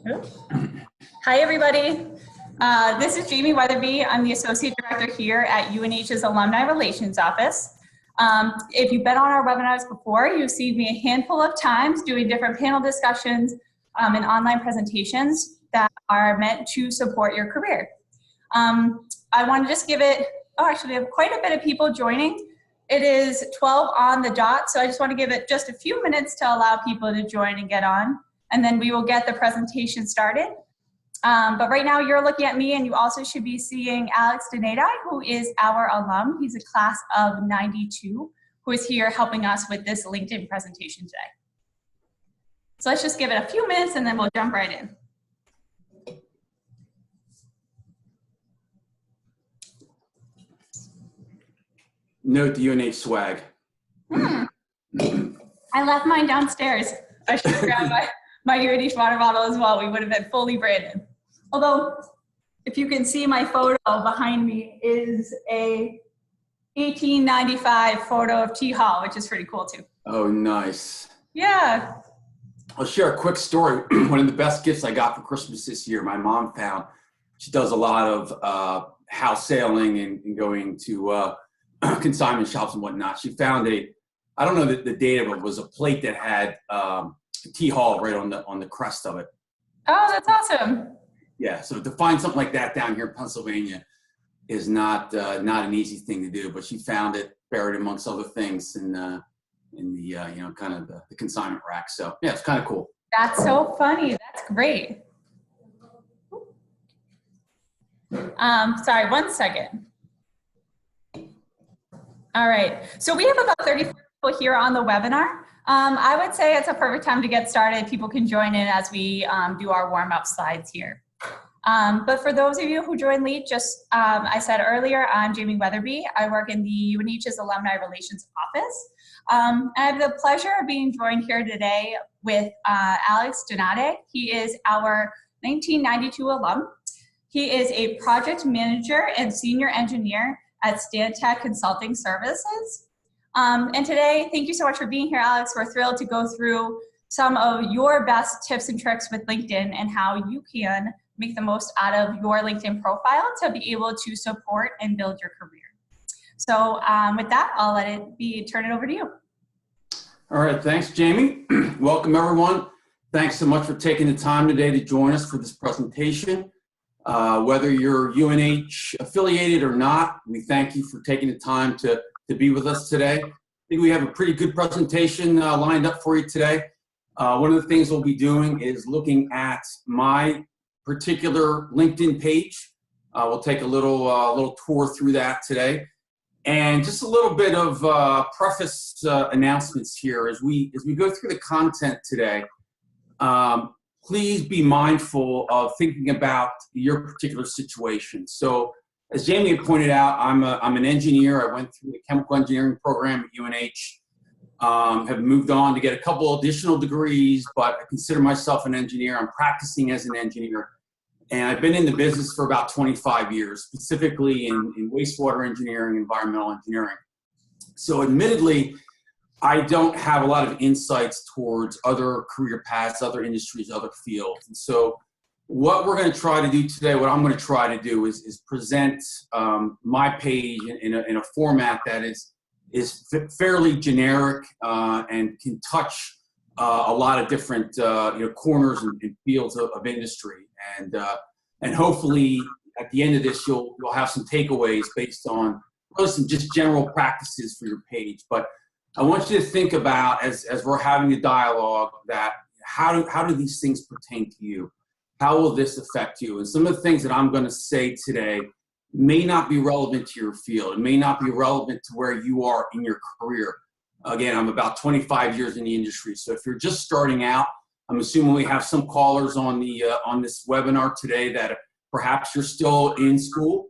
Hi, everybody. This is Jamie Weatherby. I'm the Associate Director here at UNH's Alumni Relations Office. If you've been on our webinars before, you've seen me a handful of times doing different panel discussions and online presentations that are meant to support your career. I want to just give it, actually we have quite a bit of people joining. It is 12 on the dot, so I just want to give it just a few minutes to allow people to join and get on, and then we will get the presentation started. But right now you're looking at me, and you also should be seeing Alex Donati, who is our alum. He's a class of 92, who is here helping us with this LinkedIn presentation today. So let's just give it a few minutes and then we'll jump right in. Note the UNH swag. I left mine downstairs. I should have grabbed my UNH water bottle as well. We would have been fully branded. Although, if you can see my photo behind me is a 1895 photo of T Hall, which is pretty cool too. Oh, nice. Yeah. I'll share a quick story. One of the best gifts I got for Christmas this year, my mom found. She does a lot of house sailing and going to consignment shops and whatnot. She found I don't know the date of it, was a plate that had T Hall right on the crest of it. Oh, that's awesome. Yeah, so to find something like that down here in Pennsylvania is not an easy thing to do. But she found it buried amongst other things in the kind of the consignment rack. So yeah, it's kind of cool. That's so funny. That's great. Sorry, 1 second. All right, so we have about 30 people here on the webinar. I would say it's a perfect time to get started. People can join in as we do our warm-up slides here. But for those of you who joined late, I said earlier, I'm Jamie Weatherby. I work in the UNH's Alumni Relations Office. I have the pleasure of being joined here today with Alex Donati. He is our 1992 alum. He is a project manager and senior engineer at Stantec Consulting Services. And today, thank you so much for being here, Alex. We're thrilled to go through some of your best tips and tricks with LinkedIn and how you can make the most out of your LinkedIn profile to be able to support and build your career. So with that, I'll turn it over to you. All right, thanks, Jamie. Welcome, everyone. Thanks so much for taking the time today to join us for this presentation. Whether you're UNH affiliated or not, we thank you for taking the time to be with us today. I think we have a pretty good presentation lined up for you today. One of the things we'll be doing is looking at my particular LinkedIn page. We'll take a little tour through that today. And just a little bit of preface announcements here as we go through the content today. Please be mindful of thinking about your particular situation. So, as Jamie had pointed out, I'm an engineer. I went through the chemical engineering program at UNH. Have moved on to get a couple additional degrees, but I consider myself an engineer. I'm practicing as an engineer, and I've been in the business for about 25 years, specifically in wastewater engineering, environmental engineering. So, admittedly, I don't have a lot of insights towards other career paths, other industries, other fields. And so what we're going to try to do today, what I'm going to try to do is present my page in a format that is fairly generic and can touch a lot of different corners and fields of industry. And hopefully at the end of this, you'll have some takeaways based on really some just general practices for your page. But I want you to think about, as we're having a dialogue, that how do these things pertain to you? How will this affect you? And some of the things that I'm going to say today may not be relevant to your field. It may not be relevant to where you are in your career. Again, I'm about 25 years in the industry. So if you're just starting out, I'm assuming we have some callers on this webinar today that perhaps you're still in school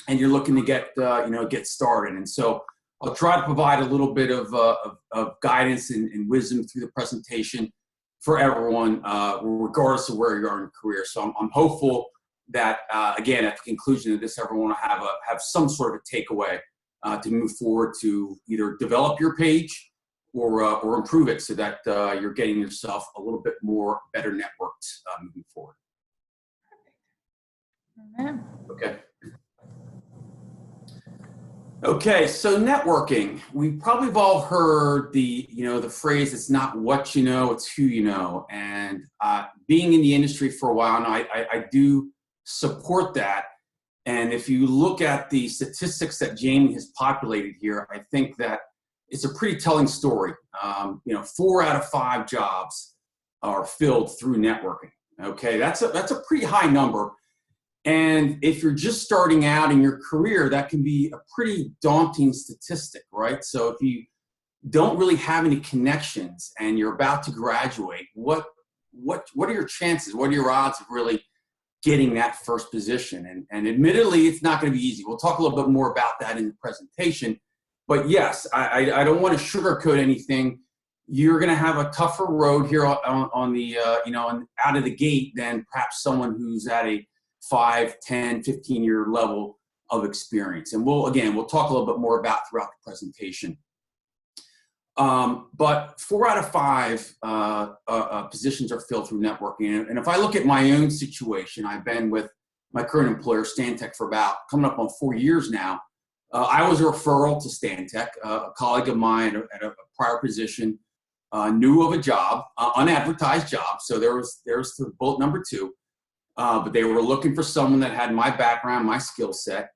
and you're looking to get started. And so I'll try to provide a little bit of guidance and wisdom through the presentation for everyone, regardless of where you are in your career. So I'm hopeful that, again, at the conclusion of this, everyone will have some sort of a takeaway to move forward to either develop your page or improve it so that you're getting yourself a little bit more better networked moving forward. Amen. Okay. Okay, so networking. We probably have all heard the phrase, it's not what you know, it's who you know. And being in the industry for a while now, I do support that. And if you look at the statistics that Jamie has populated here, I think that it's a pretty telling story. 4 out of 5 jobs are filled through networking. Okay, that's a pretty high number. And if you're just starting out in your career, that can be a pretty daunting statistic, right? So if you don't really have any connections and you're about to graduate, what are your chances? What are your odds of really getting that first position? And admittedly, it's not going to be easy. We'll talk a little bit more about that in the presentation. But yes, I don't want to sugarcoat anything. You're going to have a tougher road here on the out of the gate than perhaps someone who's at a 5, 10, 15-year level of experience. And we'll talk a little bit more about throughout the presentation. But 4 out of 5 positions are filled through networking. And if I look at my own situation, I've been with my current employer, Stantec, for about coming up on 4 years now. I was a referral to Stantec. A colleague of mine at a prior position knew of a job, unadvertised job. So there's the bullet number 2. But they were looking for someone that had my background, my skill set.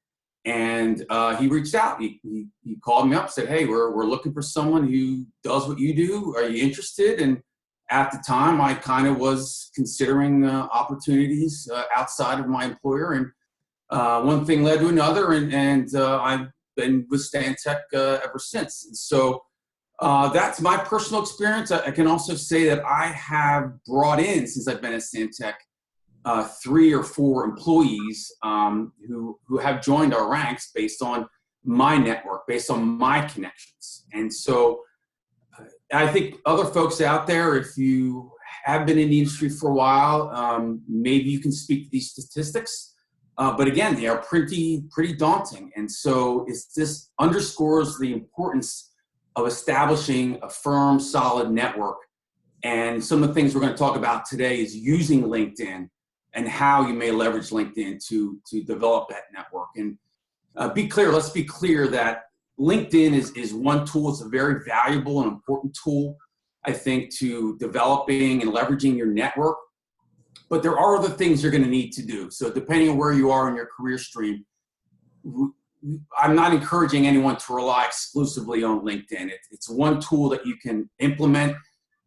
And he reached out. He called me up, said, "Hey, we're looking for someone who does what you do. Are you interested?" And at the time, I kind of was considering opportunities outside of my employer. And one thing led to another, and I've been with Stantec ever since. And so that's my personal experience. I can also say that I have brought in, since I've been at Stantec, 3 or 4 employees who have joined our ranks based on my network, based on my connections. And so I think other folks out there, if you have been in the industry for a while, maybe you can speak to these statistics. But again, they are pretty daunting. And so this underscores the importance of establishing a firm, solid network. And some of the things we're going to talk about today is using LinkedIn and how you may leverage LinkedIn to develop that network. And let's be clear that LinkedIn is one tool. It's a very valuable and important tool, I think, to developing and leveraging your network. But there are other things you're going to need to do. So depending on where you are in your career stream, I'm not encouraging anyone to rely exclusively on LinkedIn. It's one tool that you can implement.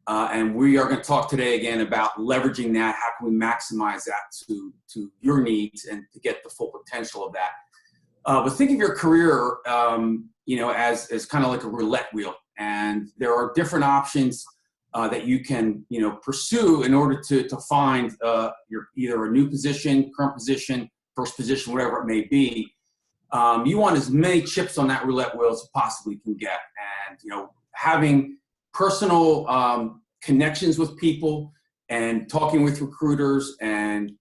And we are going to talk today again about leveraging that. How can we maximize that to your needs and to get the full potential of that? But think of your career, as kind of like a roulette wheel. And there are different options that you can, pursue in order to find your either a new position, current position, first position, whatever it may be. You want as many chips on that roulette wheel as you possibly can get. And, having personal connections with people and talking with recruiters and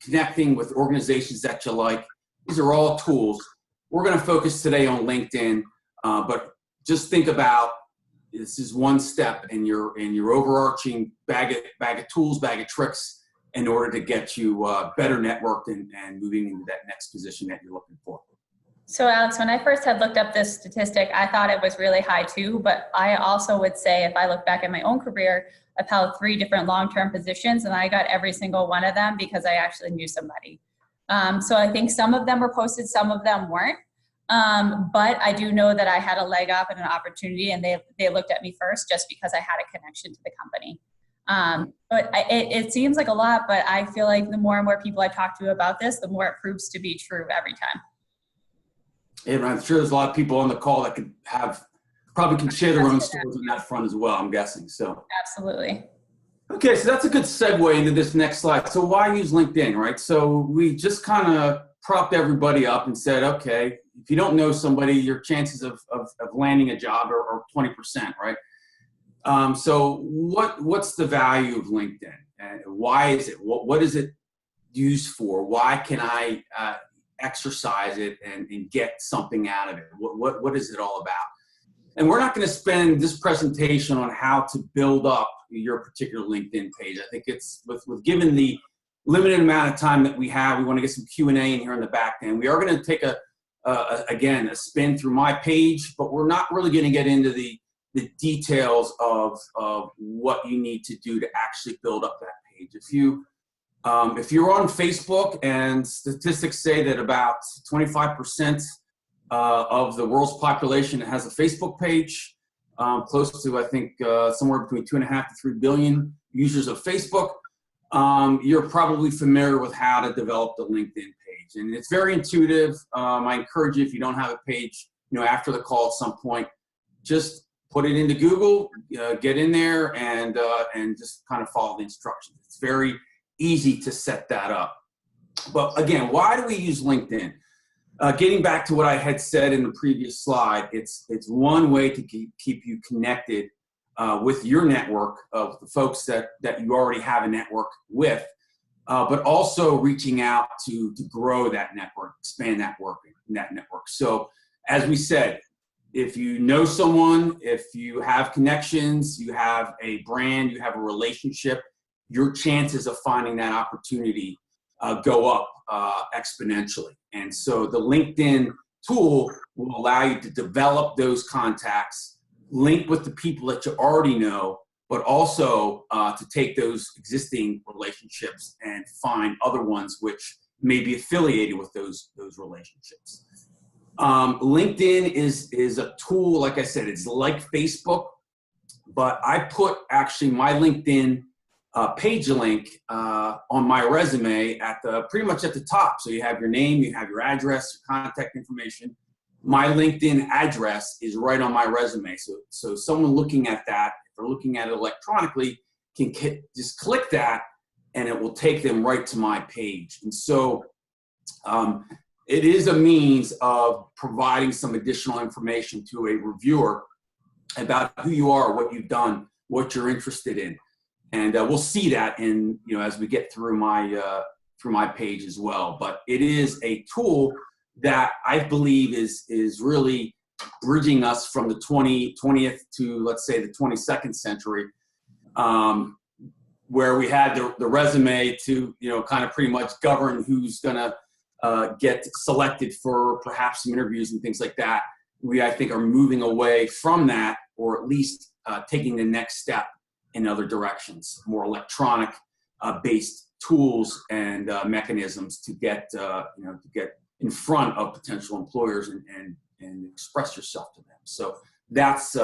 connecting with organizations that you like. These are all tools. We're going to focus today on LinkedIn, but just think about this is one step in your overarching bag of tools, bag of tricks in order to get you better networked and moving into that next position that you're looking for. So Alex, when I first had looked up this statistic, I thought it was really high too, but I also would say if I look back at my own career, I've held 3 different long-term positions and I got every single one of them because I actually knew somebody. So I think some of them were posted, some of them weren't. But I do know that I had a leg up and an opportunity and they looked at me first just because I had a connection to the company. But it seems like a lot, but I feel like the more and more people I talk to about this, the more it proves to be true every time. Yeah, I'm sure there's a lot of people on the call that probably can share their own stories on that front as well, I'm guessing. So absolutely. Okay, so that's a good segue into this next slide. So why use LinkedIn, right? So we just kind of propped everybody up and said, okay, if you don't know somebody, your chances of landing a job are 20%, right? So what's the value of LinkedIn? And why is it? What is it used for? Why can I exercise it and get something out of it? What is it all about? And we're not going to spend this presentation on how to build up your particular LinkedIn page. I think it's with given the limited amount of time that we have, we want to get some Q&A in here in the back end. We are going to take again, a spin through my page, but we're not really going to get into the details of what you need to do to actually build up that page. If you're on Facebook, and statistics say that about 25% of the world's population has a Facebook page, close to, I think, somewhere between 2.5 to 3 billion users of Facebook, you're probably familiar with how to develop the LinkedIn page. And it's very intuitive. I encourage you, if you don't have a page, after the call at some point, just put it into Google, get in there, and just kind of follow the instructions. It's very easy to set that up. But again, why do we use LinkedIn? Getting back to what I had said in the previous slide, it's one way to keep you connected with your network of the folks that you already have a network with, but also reaching out to grow that network, expand that network. So as we said, if you know someone, if you have connections, you have a brand, you have a relationship, your chances of finding that opportunity go up exponentially. And so the LinkedIn tool will allow you to develop those contacts, link with the people that you already know, but also to take those existing relationships and find other ones which may be affiliated with those relationships. LinkedIn is a tool, like I said, it's like Facebook, but I put actually my LinkedIn page link on my resume at pretty much at the top. So you have your name, you have your address, your contact information. My LinkedIn address is right on my resume. So someone looking at that, if they're looking at it electronically, can just click that and it will take them right to my page. And so it is a means of providing some additional information to a reviewer about who you are, what you've done, what you're interested in. And we'll see that as we get through my page as well. But it is a tool that I believe is really bridging us from the 20th to, let's say, the 22nd century, where we had the resume to, kind of pretty much govern who's going to get selected for perhaps some interviews and things like that. We, I think, are moving away from that, or at least taking the next step in other directions, more electronic based tools and mechanisms to get in front of potential employers and express yourself to them. So that's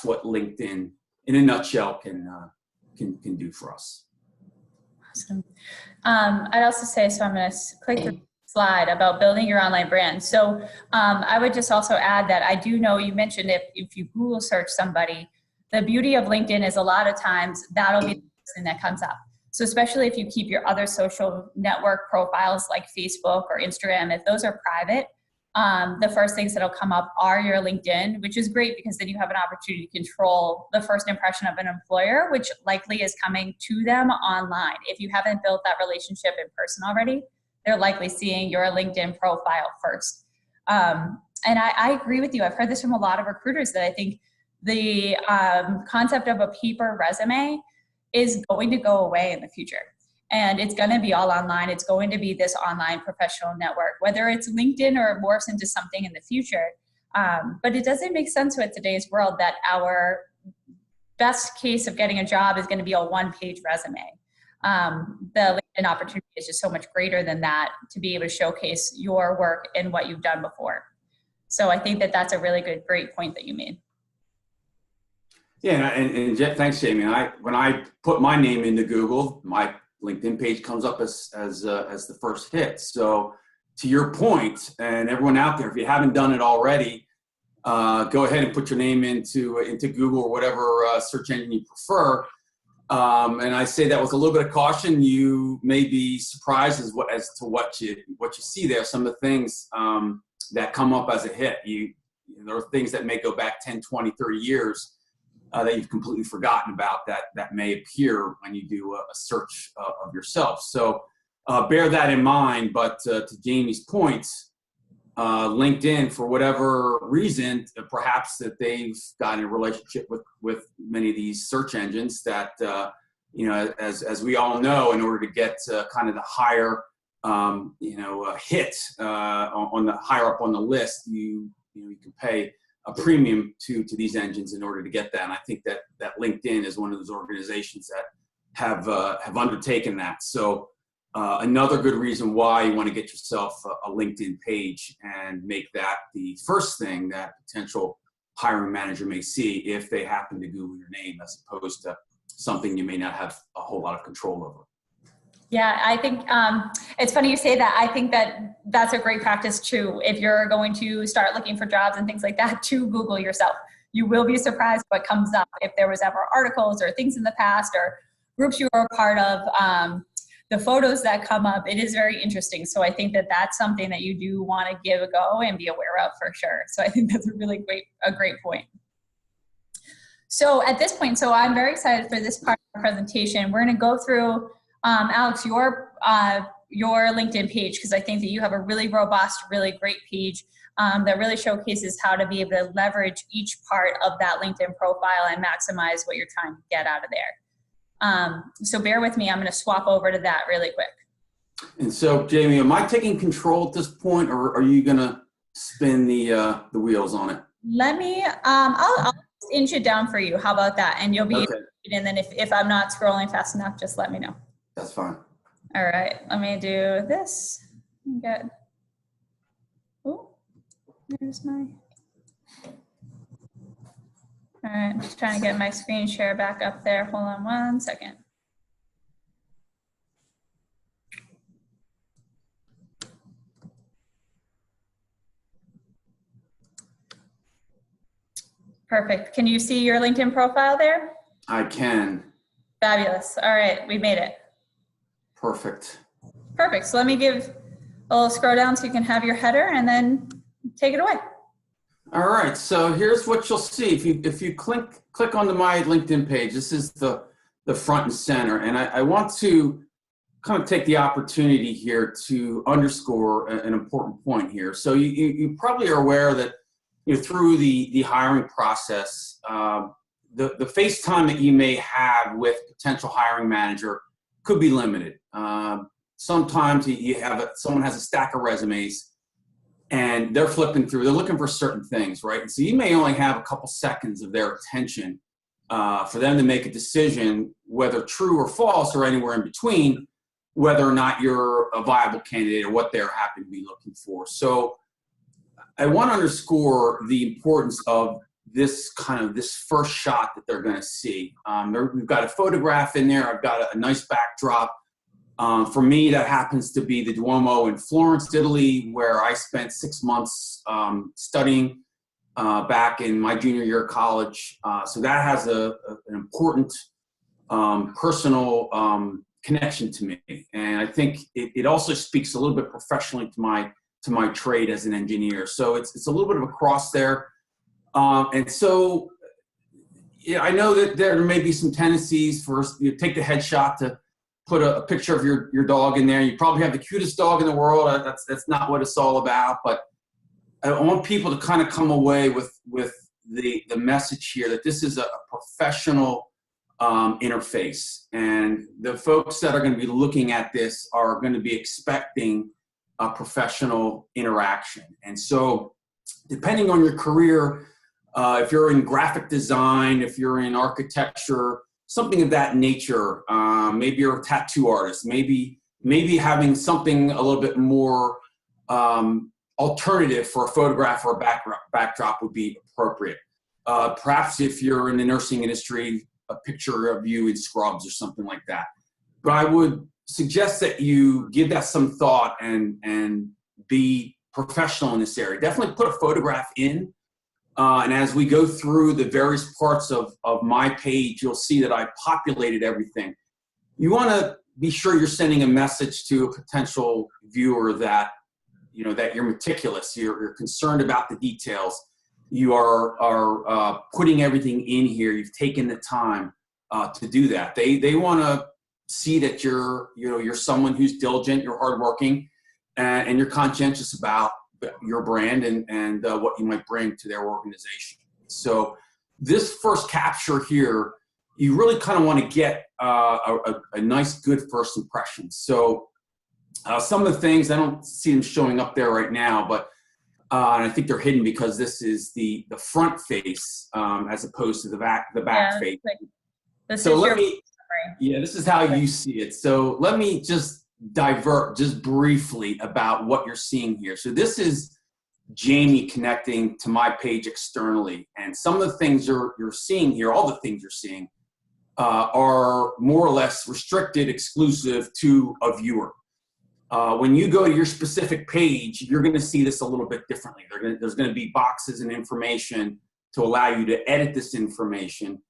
what LinkedIn in a nutshell can do for us. Awesome. I'd also say, so I'm going to click the slide about building your online brand. So I would just also add that I do know you mentioned if you Google search somebody, the beauty of LinkedIn is a lot of times that'll be the person that comes up. So especially if you keep your other social network profiles like Facebook or Instagram, if those are private, the first things that'll come up are your LinkedIn, which is great because then you have an opportunity to control the first impression of an employer, which likely is coming to them online. If you haven't built that relationship in person already, they're likely seeing your LinkedIn profile first. And I agree with you. I've heard this from a lot of recruiters that I think the concept of a paper resume is going to go away in the future. And it's going to be all online. It's going to be this online professional network, whether it's LinkedIn or it morphs into something in the future. But it doesn't make sense with today's world that our best case of getting a job is going to be a one-page resume. The LinkedIn opportunity is just so much greater than that to be able to showcase your work and what you've done before. So I think that that's a really great point that you made. Yeah, and thanks, Jamie. When I put my name into Google, my LinkedIn page comes up as the first hit. So to your point, and everyone out there, if you haven't done it already, go ahead and put your name into Google or whatever search engine you prefer. And I say that with a little bit of caution. You may be surprised as to what you see there. Some of the things that come up as a hit. There are things that may go back 10, 20, 30 years that you've completely forgotten about that may appear when you do a search of yourself. So bear that in mind. But to Jamie's points, LinkedIn, for whatever reason, perhaps that they've gotten a relationship with many of these search engines that as we all know, in order to get kind of the higher, hit on the higher up on the list, you can pay a premium to these engines in order to get that. And I think that LinkedIn is one of those organizations that have undertaken that. So another good reason why you want to get yourself a LinkedIn page and make that the first thing that potential hiring manager may see if they happen to Google your name, as opposed to something you may not have a whole lot of control over. Yeah, I think it's funny you say that. I think that that's a great practice too. If you're going to start looking for jobs and things like that, to Google yourself. You will be surprised what comes up if there was ever articles or things in the past or groups you were a part of, the photos that come up. It is very interesting. So I think that that's something that you do want to give a go and be aware of for sure. So I think that's a great point. So at this point, so I'm very excited for this part of the presentation. We're going to go through, Alex, your LinkedIn page, because I think that you have a really robust, really great page that really showcases how to be able to leverage each part of that LinkedIn profile and maximize what you're trying to get out of there. So bear with me. I'm going to swap over to that really quick. And so, Jamie, am I taking control at this point, or are you going to spin the wheels on it? Let me, I'll inch it down for you. How about that? And you'll be, okay. And then if I'm not scrolling fast enough, just let me know. That's fine. All right, let me do this. Good. Oh, there's my. All right, I'm just trying to get my screen share back up there. Hold on one second. Perfect. Can you see your LinkedIn profile there? I can. Fabulous. All right, we made it. Perfect. Perfect. So let me give a little scroll down so you can have your header and then take it away. All right. So here's what you'll see. If you click onto my LinkedIn page, this is the front and center. And I want to kind of take the opportunity here to underscore an important point here. So you probably are aware that through the hiring process, the face time that you may have with potential hiring manager could be limited. Sometimes someone has a stack of resumes and they're flipping through, they're looking for certain things, right? And so you may only have a couple seconds of their attention for them to make a decision, whether true or false or anywhere in between, whether or not you're a viable candidate or what they're happy to be looking for. So I want to underscore the importance of this first shot that they're going to see. We've got a photograph in there. I've got a nice backdrop. For me, that happens to be the Duomo in Florence, Italy, where I spent 6 months studying back in my junior year of college. So that has an important personal connection to me. And I think it also speaks a little bit professionally to my trade as an engineer. So it's a little bit of a cross there. And so I know that there may be some tendencies for you take the headshot to put a picture of your dog in there. You probably have the cutest dog in the world. That's not what it's all about. But I want people to kind of come away with the message here that this is a professional interface. And the folks that are going to be looking at this are going to be expecting a professional interaction. And so depending on your career, if you're in graphic design, if you're in architecture, something of that nature, maybe you're a tattoo artist, maybe having something a little bit more alternative for a photograph or a backdrop would be appropriate. Perhaps if you're in the nursing industry, a picture of you in scrubs or something like that. But I would suggest that you give that some thought and be professional in this area. Definitely put a photograph in. And as we go through the various parts of my page, you'll see that I populated everything. You want to be sure you're sending a message to a potential viewer that, that you're meticulous, you're concerned about the details. You are putting everything in here. You've taken the time to do that. They want to see that you're someone who's diligent, you're hardworking, and you're conscientious about your brand and what you might bring to their organization. So this first capture here you really kind of want to get a nice, good first impression. So some of the things, I don't see them showing up there right now, but and I think they're hidden because this is the front face as opposed to the back face. So let me, yeah, this is how you see it. So let me just divert just briefly about what you're seeing here. So this is Jamie connecting to my page externally. And some of the things you're seeing here, all the things you're seeing, are more or less restricted, exclusive to a viewer. When you go to your specific page, you're going to see this a little bit differently. There's going to be boxes and information to allow you to edit this information.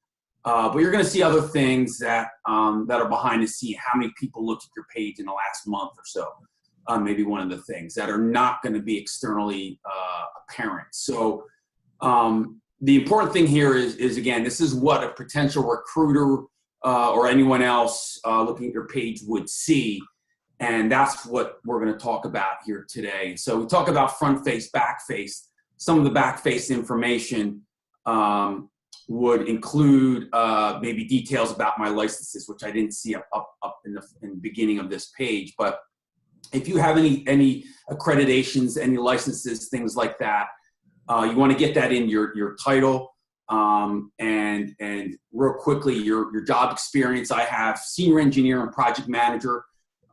But you're going to see other things that are behind the scene. How many people looked at your page in the last month or so? Maybe one of the things that are not going to be externally apparent. So the important thing here is again, this is what a potential recruiter or anyone else looking at your page would see. And that's what we're going to talk about here today. So we talk about front face, back face. Some of the back face information would include maybe details about my licenses, which I didn't see up in the beginning of this page. But if you have any accreditations, any licenses, things like that, you want to get that in your title. And real quickly, your job experience. I have senior engineer and project manager.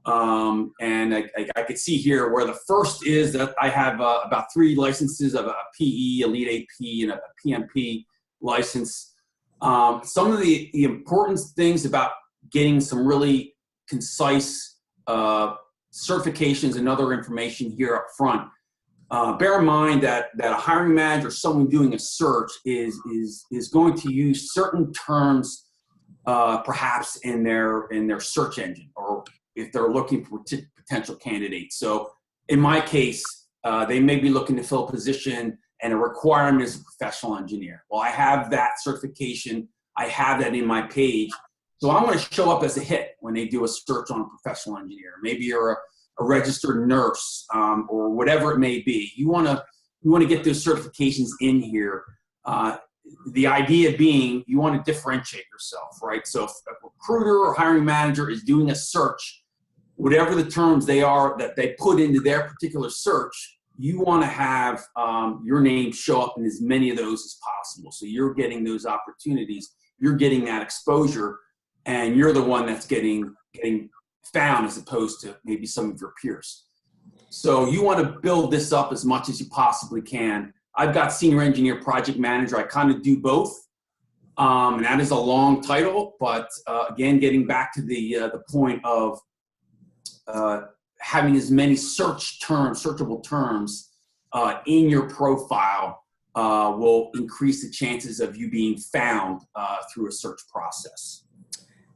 And I could see here where the first is that I have about 3 licenses of a PE, a lead AP, and a PMP license. Some of the important things about getting some really concise certifications and other information here up front. Bear in mind that a hiring manager, someone doing a search, is going to use certain terms, perhaps in their search engine, or if they're looking for potential candidates. So in my case, they may be looking to fill a position and a requirement is a professional engineer. Well, I have that certification. I have that in my page. So I'm going to show up as a hit when they do a search on a professional engineer. Maybe you're a registered nurse or whatever it may be. You want to get those certifications in here. The idea being you want to differentiate yourself, right? So if a recruiter or hiring manager is doing a search, whatever the terms they are that they put into their particular search, you want to have your name show up in as many of those as possible. So you're getting those opportunities, you're getting that exposure, and you're the one that's getting found as opposed to maybe some of your peers. So you want to build this up as much as you possibly can. I've got senior engineer project manager. I kind of do both. And that is a long title, but again, getting back to the point of having as many searchable terms in your profile will increase the chances of you being found through a search process.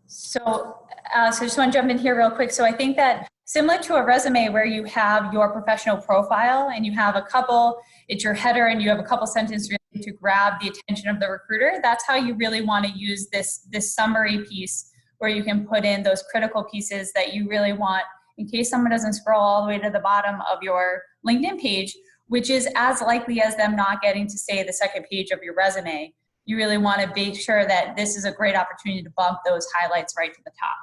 So I just want to jump in here real quick. So I think that similar to a resume where you have your professional profile and you have a couple, it's your header and you have a couple sentences really to grab the attention of the recruiter, that's how you really want to use this summary piece where you can put in those critical pieces that you really want in case someone doesn't scroll all the way to the bottom of your LinkedIn page, which is as likely as them not getting to, say, the second page of your resume. You really want to make sure that this is a great opportunity to bump those highlights right to the top.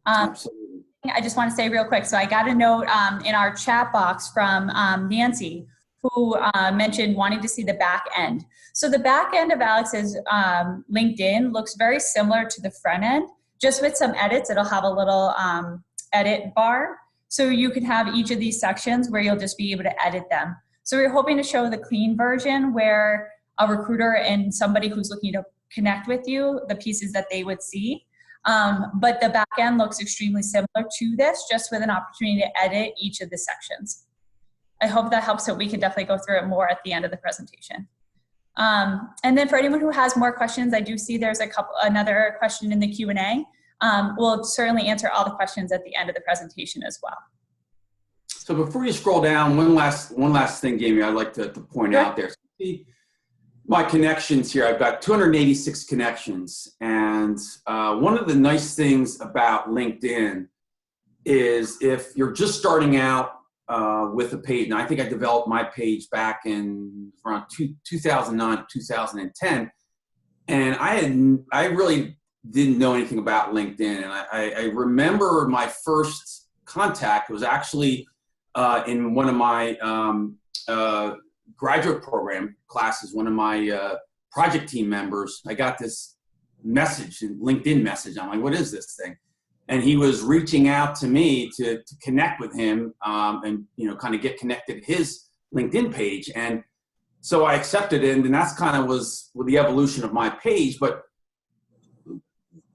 Absolutely. I just want to say real quick, so I got a note in our chat box from Nancy, who mentioned wanting to see the back end. So the back end of Alex's LinkedIn looks very similar to the front end, just with some edits. It'll have a little edit bar. So you can have each of these sections where you'll just be able to edit them. So we're hoping to show the clean version where a recruiter and somebody who's looking to connect with you, the pieces that they would see. But the back end looks extremely similar to this, just with an opportunity to edit each of the sections. I hope that helps. So we can definitely go through it more at the end of the presentation. And then for anyone who has more questions, I do see there's another question in the Q&A. We'll certainly answer all the questions at the end of the presentation as well. So before you scroll down, one last thing, Jamie, I'd like to point out there. So see my connections here. I've got 286 connections, and one of the nice things about LinkedIn is if you're just starting out with a page, and I think I developed my page back in around 2009 to 2010, And I really didn't know anything about LinkedIn. And I remember my first contact was actually in one of my graduate program classes. One of my project team members, I got this message, LinkedIn message. I'm like, what is this thing? And he was reaching out to me to connect with him and, kind of get connected to his LinkedIn page. And so I accepted it, and that's kind of was the evolution of my page. But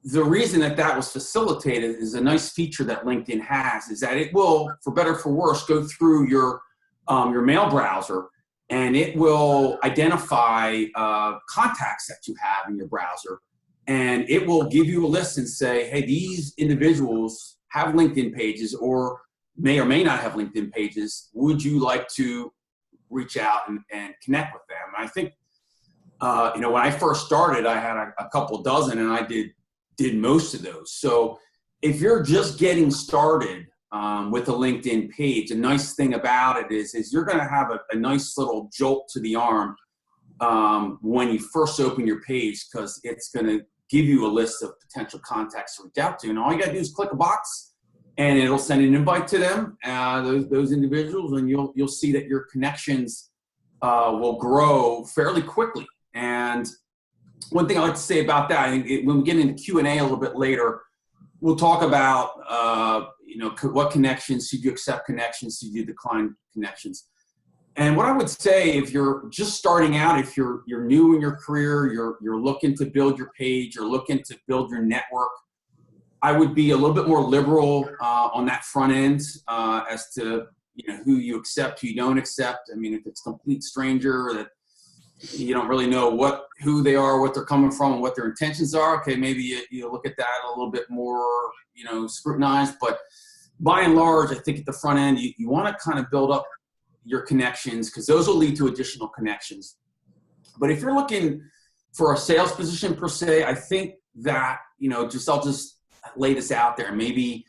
the reason that was facilitated is a nice feature that LinkedIn has is that it will, for better or for worse, go through your mail browser, and it will identify contacts that you have in your browser. And it will give you a list and say, hey, these individuals have LinkedIn pages or may not have LinkedIn pages. Would you like to reach out and connect with them? And I think, when I first started, I had a couple dozen, and I did most of those. So if you're just getting started with a LinkedIn page, a nice thing about it is you're going to have a nice little jolt to the arm when you first open your page, because it's going to give you a list of potential contacts to reach out to. And all you got to do is click a box, and it'll send an invite to them, those individuals, and you'll see that your connections will grow fairly quickly. And one thing I like to say about that, I think when we get into Q&A a little bit later, we'll talk about what connections should you accept, connections should you decline connections. And what I would say, if you're just starting out, if you're new in your career, you're looking to build your page, you're looking to build your network, I would be a little bit more liberal on that front end as to who you accept, who you don't accept. I mean, if it's a complete stranger that you don't really know who they are, what they're coming from, and what their intentions are, okay, maybe you look at that a little bit more scrutinized. But by and large, I think at the front end, you want to kind of build up your connections, because those will lead to additional connections. But if you're looking for a sales position per se, I think that I'll just lay this out there. Maybe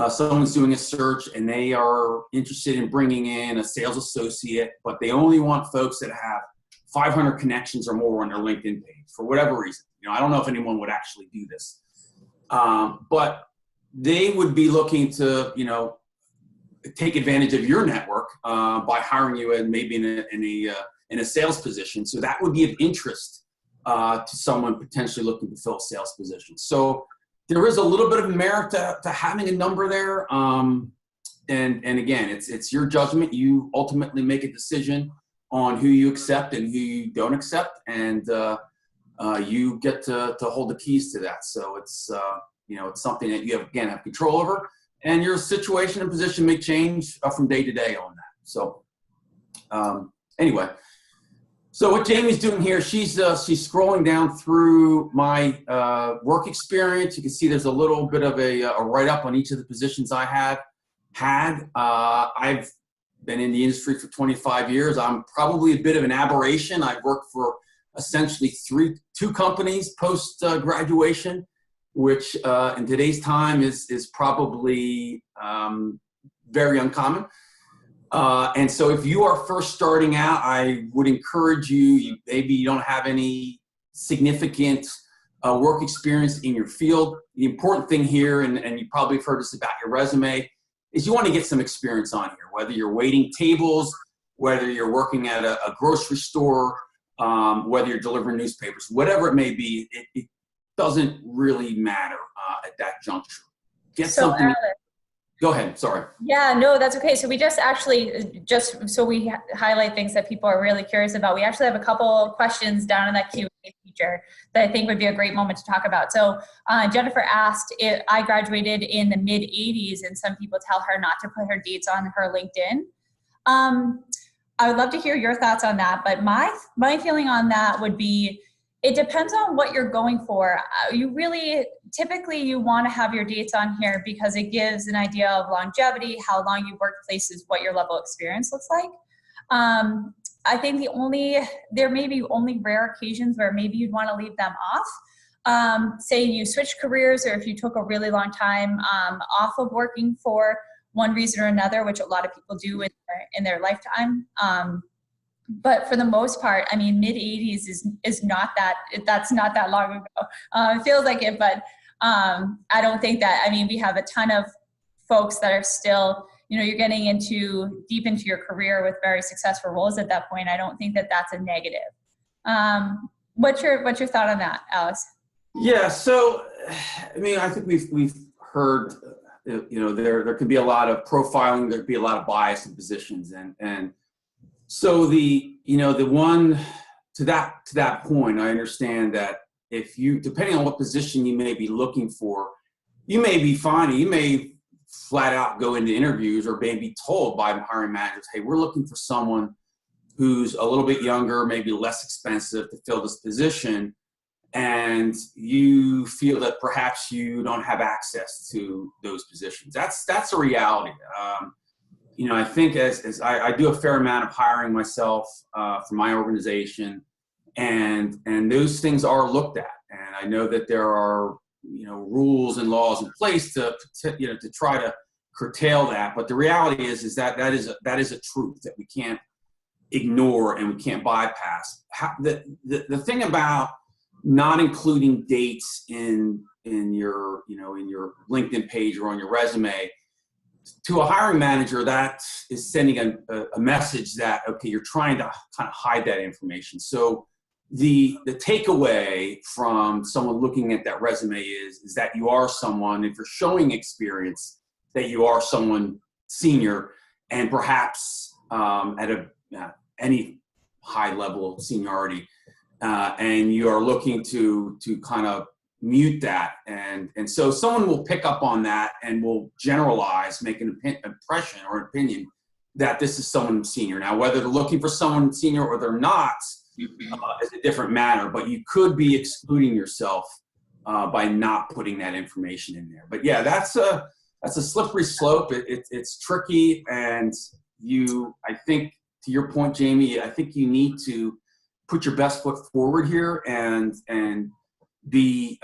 someone's doing a search and they are interested in bringing in a sales associate, but they only want folks that have 500 connections or more on their LinkedIn page for whatever reason. I don't know if anyone would actually do this, but they would be looking to take advantage of your network by hiring you in maybe in a sales position. So that would be of interest to someone potentially looking to fill a sales position. So there is a little bit of merit to having a number there. And again, it's your judgment. You ultimately make a decision on who you accept and who you don't accept, and you get to hold the keys to that. So it's it's something that you have control over, and your situation and position may change from day to day on that. So anyway, so what Jamie's doing here, she's scrolling down through my work experience. You can see there's a little bit of a write-up on each of the positions I have had. I've been in the industry for 25 years. I'm probably a bit of an aberration. I've worked for essentially two companies post graduation, which in today's time is probably very uncommon. And so if you are first starting out, I would encourage maybe you don't have any significant work experience in your field. The important thing here, and you probably have heard this about your resume, is you want to get some experience on here, whether you're waiting tables, whether you're working at a grocery store, whether you're delivering newspapers, whatever it may be, it doesn't really matter at that juncture. Get something. Alice, go ahead. Sorry. Yeah, no, that's okay. So we just so we highlight things that people are really curious about. We actually have a couple questions down in that Q&A feature that I think would be a great moment to talk about. So Jennifer asked if I graduated in the mid 80s, and some people tell her not to put her dates on her LinkedIn. I would love to hear your thoughts on that. But my feeling on that would be, it depends on what you're going for. Typically you want to have your dates on here because it gives an idea of longevity, how long you've worked places, what your level of experience looks like. I think there may be only rare occasions where maybe you'd want to leave them off. Say you switch careers, or if you took a really long time off of working for one reason or another, which a lot of people do in their lifetime. But for the most part, I mean, mid 80s is not that, that's not that long ago. It feels like it, but I don't think that, I mean, we have a ton of folks that are still, you know, you're getting into deep into your career with very successful roles at that point. I don't think that that's a negative. What's your thought on that, Alex? Yeah, so I mean, I think we've heard, you know, there could be a lot of profiling, there could be a lot of bias in positions, and so the one to that point, I understand that if you, depending on what position you may be looking for, you may be finding, you may flat out go into interviews or may be told by hiring managers, hey, we're looking for someone who's a little bit younger, maybe less expensive to fill this position, and you feel that perhaps you don't have access to those positions. That's a reality. You know, I think as I do a fair amount of hiring myself for my organization, and those things are looked at. And I know that there are, you know, rules and laws in place to you know, to try to curtail that. But the reality is that that is a truth that we can't ignore and we can't bypass. The thing about not including dates in your, you know, in your LinkedIn page or on your resume, to a hiring manager, that is sending a message that, okay, you're trying to kind of hide that information. So the takeaway from someone looking at that resume is that you are someone, if you're showing experience, that you are someone senior and perhaps at any high level of seniority, and you are looking to kind of mute that, and so someone will pick up on that and will generalize, make an impression or opinion that this is someone senior. Now, whether they're looking for someone senior or they're not is a different matter, but you could be excluding yourself by not putting that information in there. But yeah, that's a slippery slope. It's tricky, and I think, to your point, Jamie, I think you need to put your best foot forward here and be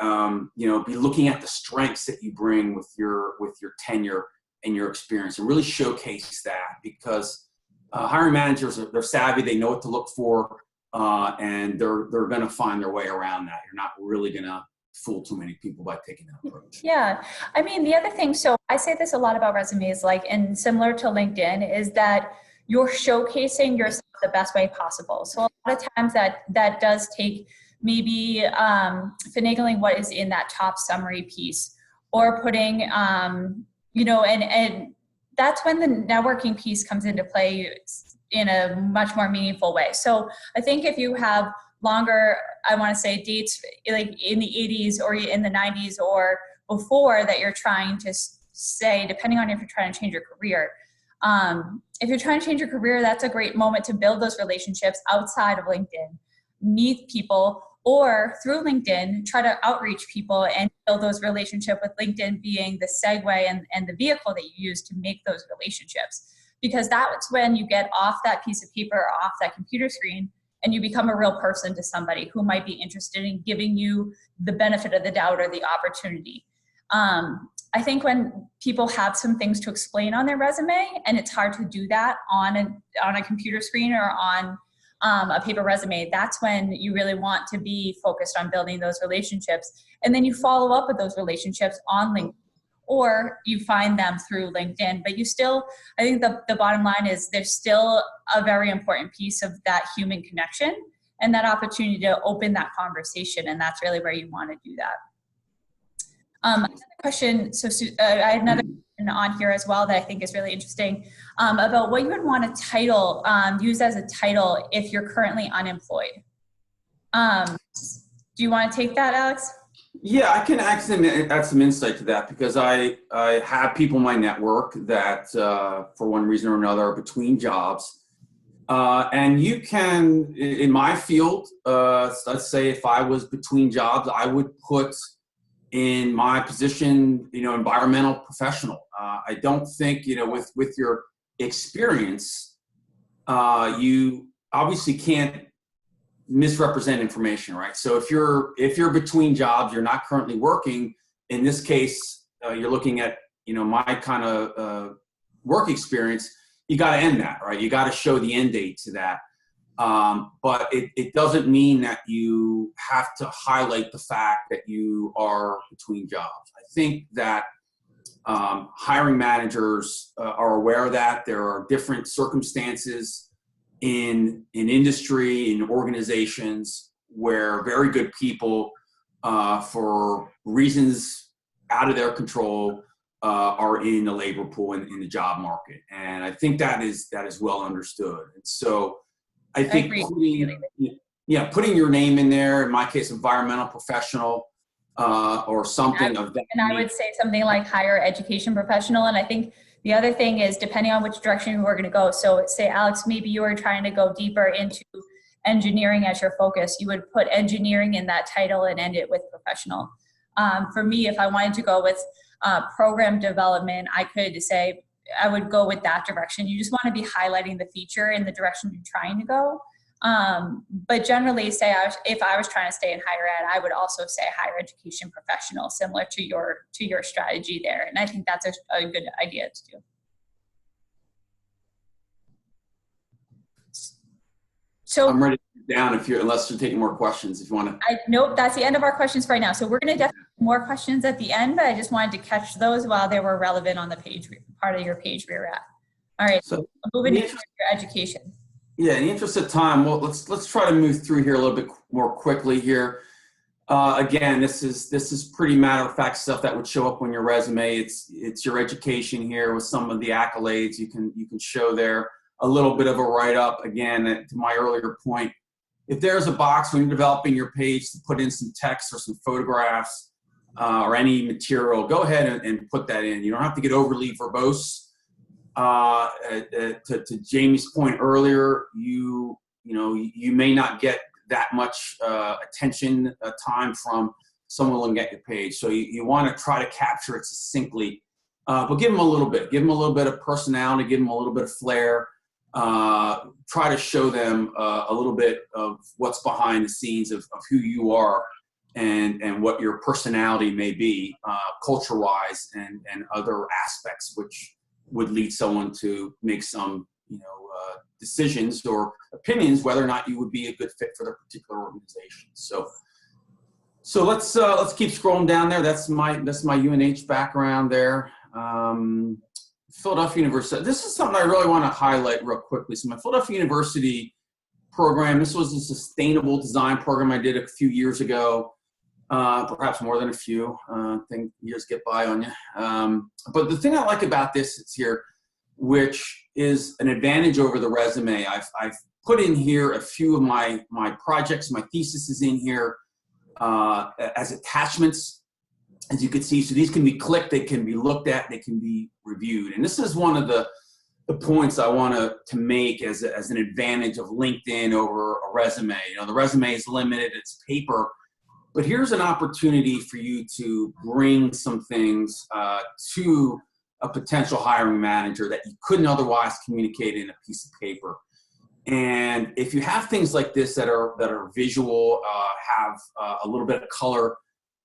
be looking at the strengths that you bring with your tenure and your experience, and really showcase that, because hiring managers they're savvy, they know what to look for, and they're going to find their way around that. You're not really going to fool too many people by taking that approach. Yeah, I mean, the other thing, so I say this a lot about resumes, like, and similar to LinkedIn, is that you're showcasing yourself the best way possible. So a lot of times that does take maybe finagling what is in that top summary piece, or putting, and that's when the networking piece comes into play in a much more meaningful way. So I think if you have longer, I want to say, dates like in the 80s or in the 90s or before that you're trying to say, depending on if you're trying to change your career, if you're trying to change your career, that's a great moment to build those relationships outside of LinkedIn, meet people, or through LinkedIn, try to outreach people and build those relationships, with LinkedIn being the segue and the vehicle that you use to make those relationships. Because that's when you get off that piece of paper or off that computer screen and you become a real person to somebody who might be interested in giving you the benefit of the doubt or the opportunity. I think when people have some things to explain on their resume, and it's hard to do that on a computer screen or on a paper resume, that's when you really want to be focused on building those relationships. And then you follow up with those relationships on LinkedIn, or you find them through LinkedIn. But you still, I think the bottom line is there's still a very important piece of that human connection and that opportunity to open that conversation. And that's really where you want to do that. Another question, so I had another question on here as well that I think is really interesting, about what you would want to use as a title if you're currently unemployed. Do you want to take that, Alex? Yeah, I can actually add some insight to that, because I have people in my network that for one reason or another are between jobs. And you can, in my field, let's say if I was between jobs, I would put in my position, environmental professional. I don't think, with your experience, you obviously can't misrepresent information, right? So if you're between jobs, you're not currently working. In this case, you're looking at, my kind of work experience. You got to end that, right? You got to show the end date to that. But it doesn't mean that you have to highlight the fact that you are between jobs. I think that hiring managers are aware of that. There are different circumstances in industry, in organizations, where very good people, for reasons out of their control, are in the labor pool and in the job market. And I think that is well understood. And so I think putting your name in there, in my case, environmental professional, or something of that. And I would say something like higher education professional. And I think the other thing is, depending on which direction we're going to go. So say, Alex, maybe you were trying to go deeper into engineering as your focus. You would put engineering in that title and end it with professional. For me, if I wanted to go with program development, I could say, I would go with that direction. You just want to be highlighting the feature in the direction you're trying to go. But generally, say if I was trying to stay in higher ed, I would also say higher education professional, similar to your strategy there. And I think that's a good idea to do. So I'm ready to sit down unless you're taking more questions, if you want to. Nope, that's the end of our questions for right now. So we're going to definitely have more questions at the end, but I just wanted to catch those while they were relevant on the page, part of your page we were at. All right, so moving into your education. Yeah, in the interest of time, well, let's try to move through here a little bit more quickly here. Again, this is pretty matter of fact stuff that would show up on your resume. It's your education here with some of the accolades you can show there. A little bit of a write-up. Again, to my earlier point, if there's a box when you're developing your page to put in some text or some photographs or any material, go ahead and put that in. You don't have to get overly verbose. To Jamie's point earlier, you may not get that much attention time from someone looking at your page. So you want to try to capture it succinctly, but give them a little bit. Give them a little bit of personality. Give them a little bit of flair. Try to show them a little bit of what's behind the scenes of who you are and what your personality may be, culture-wise and other aspects, which would lead someone to make some, decisions or opinions whether or not you would be a good fit for their particular organization. So let's keep scrolling down there. That's my UNH background there. Philadelphia University. This is something I really want to highlight real quickly. So my Philadelphia University program, this was a sustainable design program I did a few years ago. Perhaps more than a few. I think years get by on you. But the thing I like about this is here, which is an advantage over the resume. I've put in here a few of my projects, my thesis is in here as attachments, as you can see. So these can be clicked, they can be looked at, they can be reviewed. And this is one of the points I want to make as an advantage of LinkedIn over a resume. The resume is limited, it's paper. But here's an opportunity for you to bring some things to a potential hiring manager that you couldn't otherwise communicate in a piece of paper. And if you have things like this that are visual, have a little bit of color,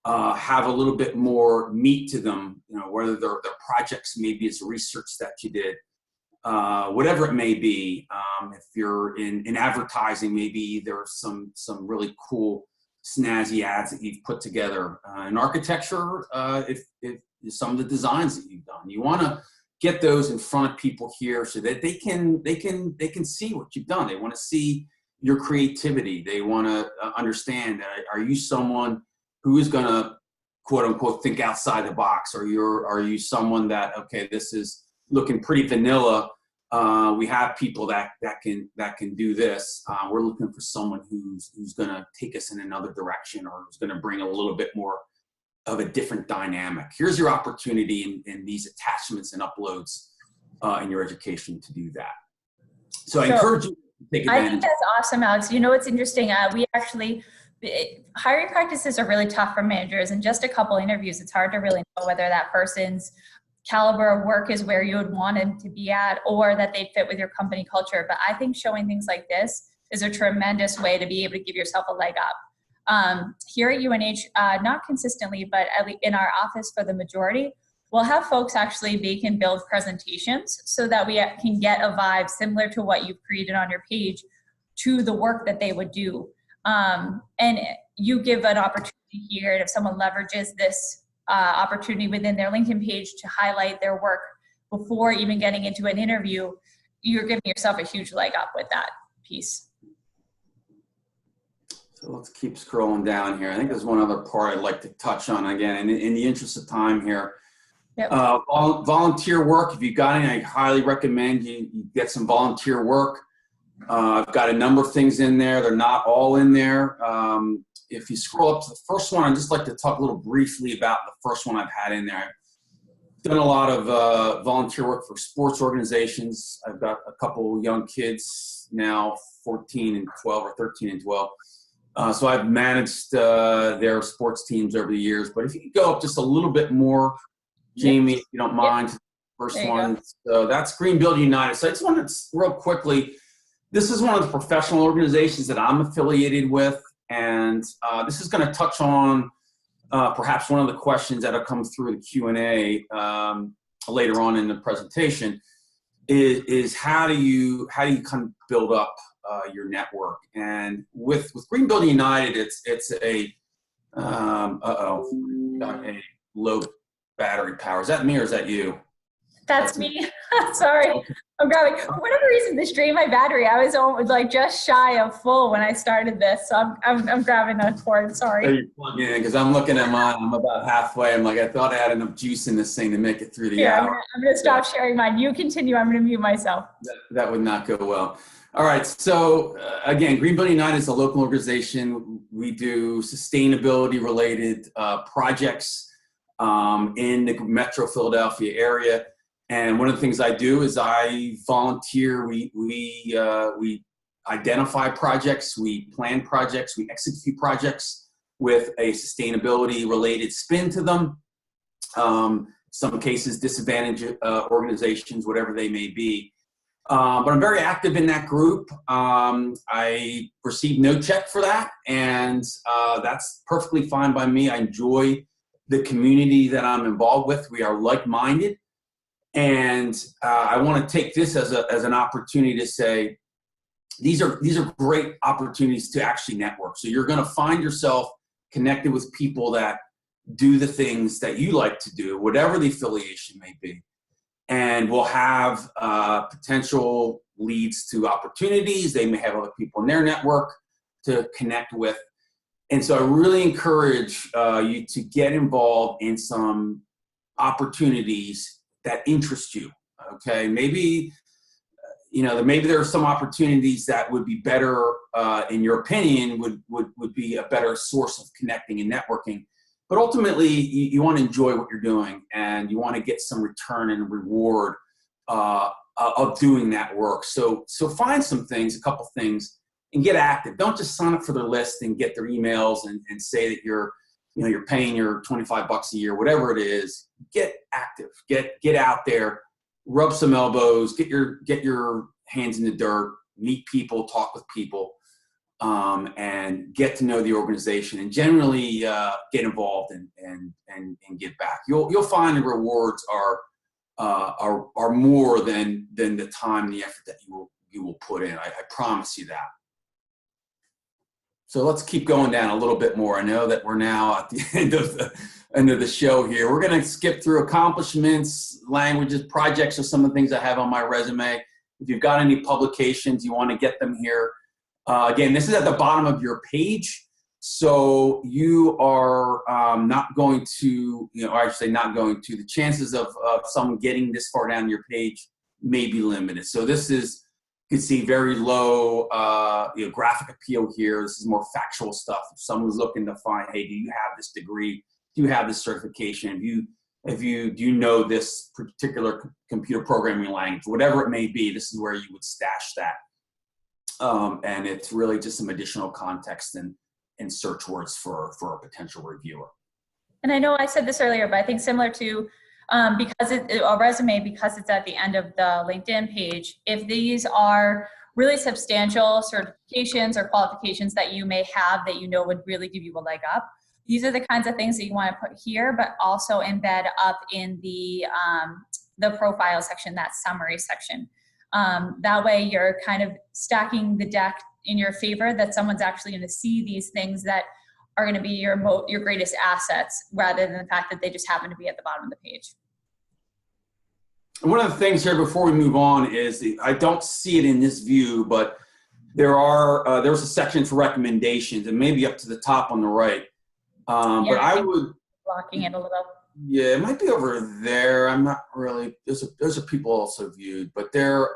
have a little bit more meat to them, whether they're projects, maybe it's research that you did, whatever it may be. If you're in advertising, maybe there's some really cool snazzy ads that you've put together. In architecture, if some of the designs that you've done, you want to get those in front of people here so that they can see what you've done. They want to see your creativity. They want to understand that are you someone who is going to quote unquote think outside the box, or are you someone that, okay, this is looking pretty vanilla. We have people that can do this. We're looking for someone who's going to take us in another direction, or who's going to bring a little bit more of a different dynamic. Here's your opportunity in these attachments and uploads in your education to do that. So I encourage you to take advantage. I think that's awesome, Alex. It's interesting. We actually, hiring practices are really tough for managers. In just a couple interviews, it's hard to really know whether that person's caliber of work is where you would want them to be at, or that they'd fit with your company culture. But I think showing things like this is a tremendous way to be able to give yourself a leg up. Here at UNH, not consistently, but at least in our office for the majority, we'll have folks actually bake and build presentations so that we can get a vibe similar to what you've created on your page to the work that they would do. And you give an opportunity here, and if someone leverages this opportunity within their LinkedIn page to highlight their work before even getting into an interview, you're giving yourself a huge leg up with that piece. So let's keep scrolling down here. I think there's one other part I'd like to touch on again, in the interest of time here. Yep. Volunteer work, if you've got any, I highly recommend you get some volunteer work. I've got a number of things in there. They're not all in there. If you scroll up to the first one, I'd just like to talk a little briefly about the first one I've had in there. I've done a lot of volunteer work for sports organizations. I've got a couple young kids now, 14 and 12 or 13 and 12. So I've managed their sports teams over the years. But if you could go up just a little bit more, Jamie, if you don't mind, first one. So that's Greenbuild United. So I just wanted to, real quickly, this is one of the professional organizations that I'm affiliated with. And this is going to touch on perhaps one of the questions that will come through the Q&A later on in the presentation is how do you kind of build up your network? And with Greenbuild United, it's a got a low battery power. Is that me or is that you? That's me. Sorry. Okay. I'm grabbing, for whatever reason, this drained my battery. I was like just shy of full when I started this. So I'm grabbing a cord, sorry. So you're plugging in, because I'm looking at mine. I'm about halfway. I'm like, I thought I had enough juice in this thing to make it through the hour. I'm going to stop sharing mine. You continue. I'm going to mute myself. That would not go well. All right. So again, Greenbuild United is a local organization. We do sustainability related projects in the Metro Philadelphia area. And one of the things I do is I volunteer. We identify projects, we plan projects, we execute projects with a sustainability related spin to them. Some cases, disadvantaged organizations, whatever they may be. But I'm very active in that group. I receive no check for that, and that's perfectly fine by me. I enjoy the community that I'm involved with. We are like-minded. And I want to take this as an opportunity to say, these are great opportunities to actually network. So you're going to find yourself connected with people that do the things that you like to do, whatever the affiliation may be. And we'll have potential leads to opportunities. They may have other people in their network to connect with. And so I really encourage you to get involved in some opportunities that interest you. Okay, maybe maybe there are some opportunities that would be better, in your opinion, would be a better source of connecting and networking. But ultimately, you want to enjoy what you're doing, and you want to get some return and reward of doing that work. So find some things, a couple things, and get active. Don't just sign up for their list and get their emails and say that you're paying your $25 a year, whatever it is. Get active, get out there, rub some elbows, get your hands in the dirt, meet people, talk with people, and get to know the organization, and generally get involved and give back. You'll find the rewards are more than the time and the effort that you will put in. I promise you that. So let's keep going down a little bit more. I know that we're now at the end of the show here. We're going to skip through accomplishments, languages, projects are some of the things I have on my resume. If you've got any publications, you want to get them here. Again, this is at the bottom of your page. So you are not going to, or I should say not going to, the chances of someone getting this far down your page may be limited. So this is, you can see very low graphic appeal here. This is more factual stuff. If someone's looking to find, hey, do you have this degree? Do you have this certification? Do you know this particular computer programming language? Whatever it may be, this is where you would stash that. And it's really just some additional context and search words for a potential reviewer. And I know I said this earlier, but I think similar to because a resume, because it's at the end of the LinkedIn page, if these are really substantial certifications or qualifications that you may have that would really give you a leg up, these are the kinds of things that you want to put here, but also embed up in the profile section, that summary section. That way you're kind of stacking the deck in your favor, that someone's actually going to see these things that are going to be your greatest assets, rather than the fact that they just happen to be at the bottom of the page. One of the things here before we move on is I don't see it in this view, but there's a section for recommendations, and maybe up to the top on the right. But I would blocking it a little. Yeah, it might be over there. I'm not really. Those are people also viewed, but there's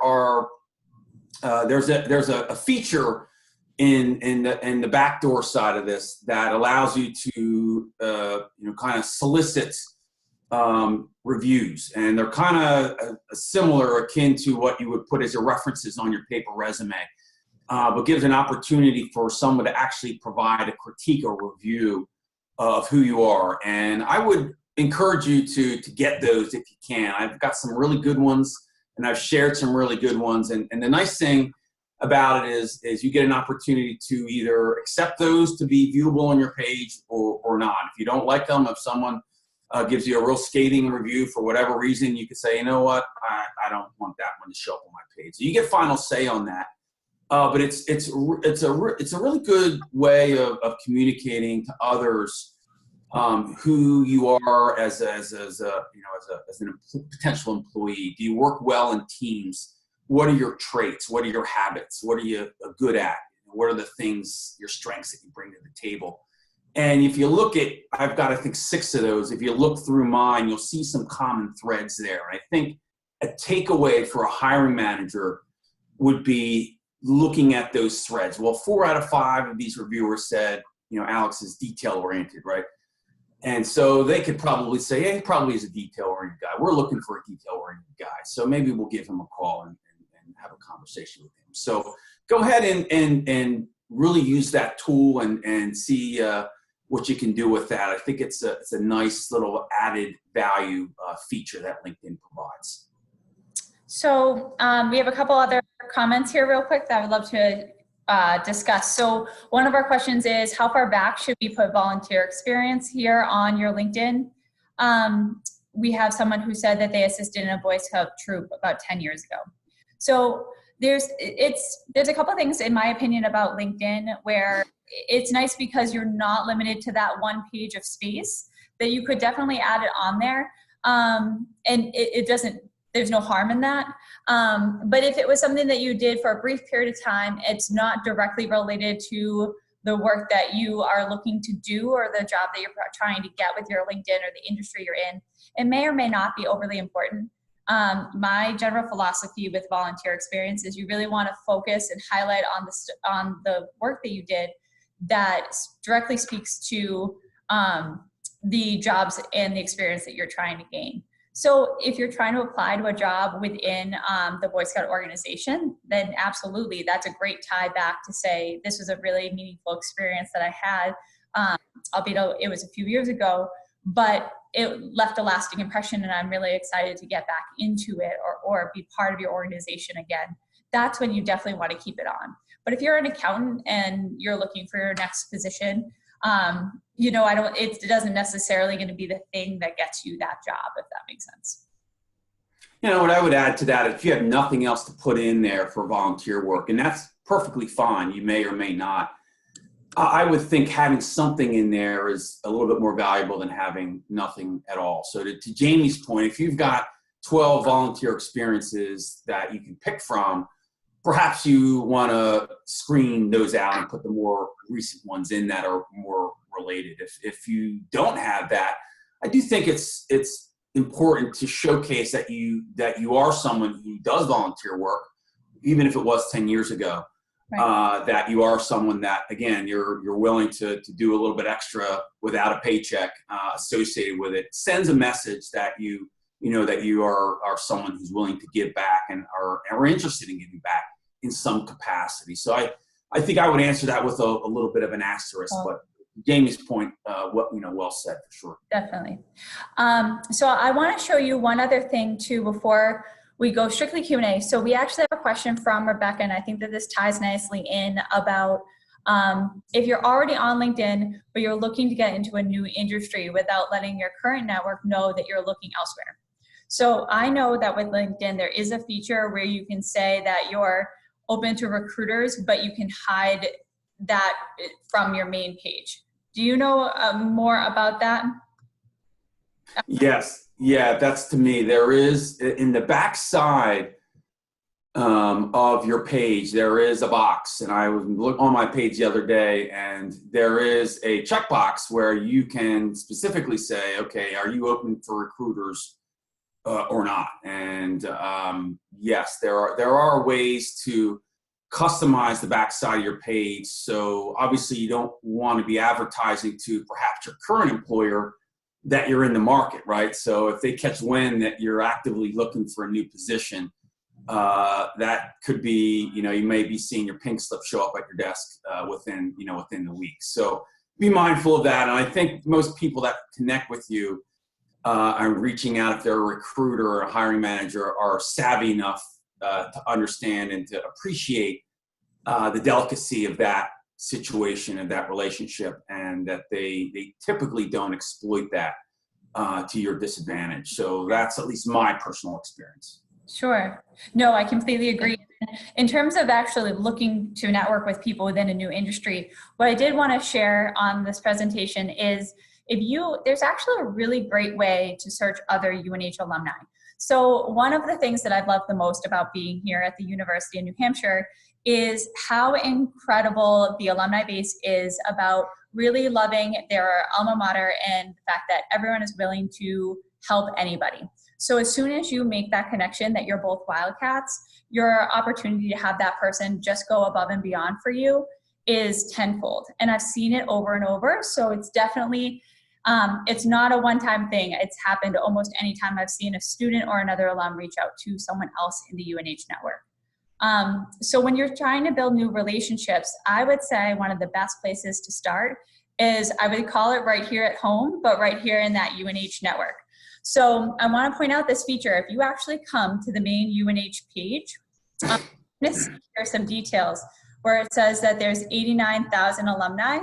a feature in the backdoor side of this that allows you to kind of solicit reviews, and they're kind of similar, akin to what you would put as your references on your paper resume, but gives an opportunity for someone to actually provide a critique or review of who you are. And I would encourage you to get those if you can. I've got some really good ones, and I've shared some really good ones. And the nice thing about it is you get an opportunity to either accept those to be viewable on your page or not. If you don't like them, if someone gives you a real scathing review for whatever reason, you could say, you know what, I don't want that one to show up on my page. So you get final say on that. But it's a really good way of communicating to others who you are as a potential employee. Do you work well in teams? What are your traits? What are your habits? What are you good at? What are the things, your strengths that you bring to the table? And if you look at, I've got, I think, 6 of those. If you look through mine, you'll see some common threads there. I think a takeaway for a hiring manager would be looking at those threads. Well, 4 out of 5 of these reviewers said, Alex is detail-oriented, right? And so they could probably say, hey, he probably is a detail-oriented guy. We're looking for a detail-oriented guy. So maybe we'll give him a call and have a conversation with him. So go ahead and really use that tool and see what you can do with that. I think it's a nice little added value feature that LinkedIn provides. So we have a couple other comments here real quick that I would love to discuss. So one of our questions is, how far back should we put volunteer experience here on your LinkedIn? We have someone who said that they assisted in a Boy Scout troop about 10 years ago. So there's a couple of things, in my opinion, about LinkedIn where it's nice because you're not limited to that one page of space, that you could definitely add it on there. And it doesn't, there's no harm in that. But if it was something that you did for a brief period of time, it's not directly related to the work that you are looking to do or the job that you're trying to get with your LinkedIn or the industry you're in, it may or may not be overly important. My general philosophy with volunteer experience is you really want to focus and highlight on the work that you did that directly speaks to the jobs and the experience that you're trying to gain. So if you're trying to apply to a job within the Boy Scout organization, then absolutely, that's a great tie back to say, this was a really meaningful experience that I had, albeit it was a few years ago, but it left a lasting impression and I'm really excited to get back into it or be part of your organization again. That's when you definitely want to keep it on. But if you're an accountant and you're looking for your next position, it doesn't necessarily going to be the thing that gets you that job, if that makes sense. What I would add to that, if you have nothing else to put in there for volunteer work, and that's perfectly fine, you may or may not, I would think having something in there is a little bit more valuable than having nothing at all. So to Jamie's point, if you've got 12 volunteer experiences that you can pick from, perhaps you want to screen those out and put the more recent ones in that are more related. If you don't have that, I do think it's important to showcase that you are someone who does volunteer work, even if it was 10 years ago. Right. That you are someone that, again, you're willing to do a little bit extra without a paycheck associated with it. Sends a message that you are someone who's willing to give back and are interested in giving back in some capacity. So I think I would answer that with a little bit of an asterisk, but Jamie's point, well said for sure. Definitely. So I want to show you one other thing too before we go strictly Q&A. So we actually have a question from Rebecca, and I think that this ties nicely in about if you're already on LinkedIn, but you're looking to get into a new industry without letting your current network know that you're looking elsewhere. So I know that with LinkedIn, there is a feature where you can say that you're open to recruiters, but you can hide that from your main page. Do you know more about that? Yes. Yeah, that's to me. There is in the back side of your page, there is a box, and I was look on my page the other day, and there is a checkbox where you can specifically say, okay, are you open for recruiters or not? And yes, there are ways to customize the back side of your page. So obviously you don't want to be advertising to perhaps your current employer that you're in the market, right? So if they catch wind that you're actively looking for a new position, that could be, you may be seeing your pink slip show up at your desk within the week. So be mindful of that. And I think most people that connect with you and reaching out, if they're a recruiter or a hiring manager, are savvy enough to understand and to appreciate the delicacy of that situation and that relationship, and that they typically don't exploit that to your disadvantage. So that's at least my personal experience. Sure. No, I completely agree. In terms of actually looking to network with people within a new industry, what I did want to share on this presentation is there's actually a really great way to search other UNH alumni. So one of the things that I've loved the most about being here at the University of New Hampshire is how incredible the alumni base is about really loving their alma mater and the fact that everyone is willing to help anybody. So as soon as you make that connection that you're both Wildcats, your opportunity to have that person just go above and beyond for you is tenfold. And I've seen it over and over. So it's definitely, it's not a one-time thing. It's happened almost any time I've seen a student or another alum reach out to someone else in the UNH network. So when you're trying to build new relationships, I would say one of the best places to start is, I would call it right here at home, but right here in that UNH network. So I want to point out this feature. If you actually come to the main UNH page, I'm going to see here some details where it says that there's 89,000 alumni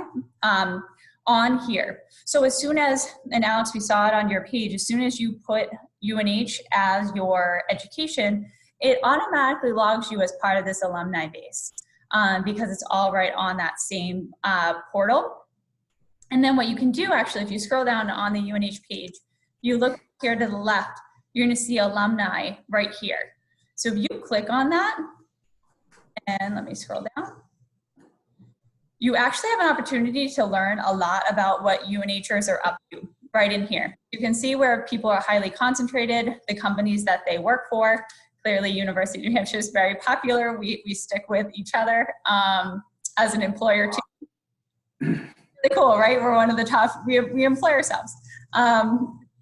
on here. So as soon as, and Alex, we saw it on your page, as soon as you put UNH as your education, it automatically logs you as part of this alumni base because it's all right on that same portal. And then what you can do, actually, if you scroll down on the UNH page, you look here to the left, you're going to see alumni right here. So if you click on that, and let me scroll down, you actually have an opportunity to learn a lot about what UNHers are up to right in here. You can see where people are highly concentrated, the companies that they work for. Clearly, University of New Hampshire is very popular. We stick with each other as an employer too. Really cool, right? We're one of the top, we employ ourselves.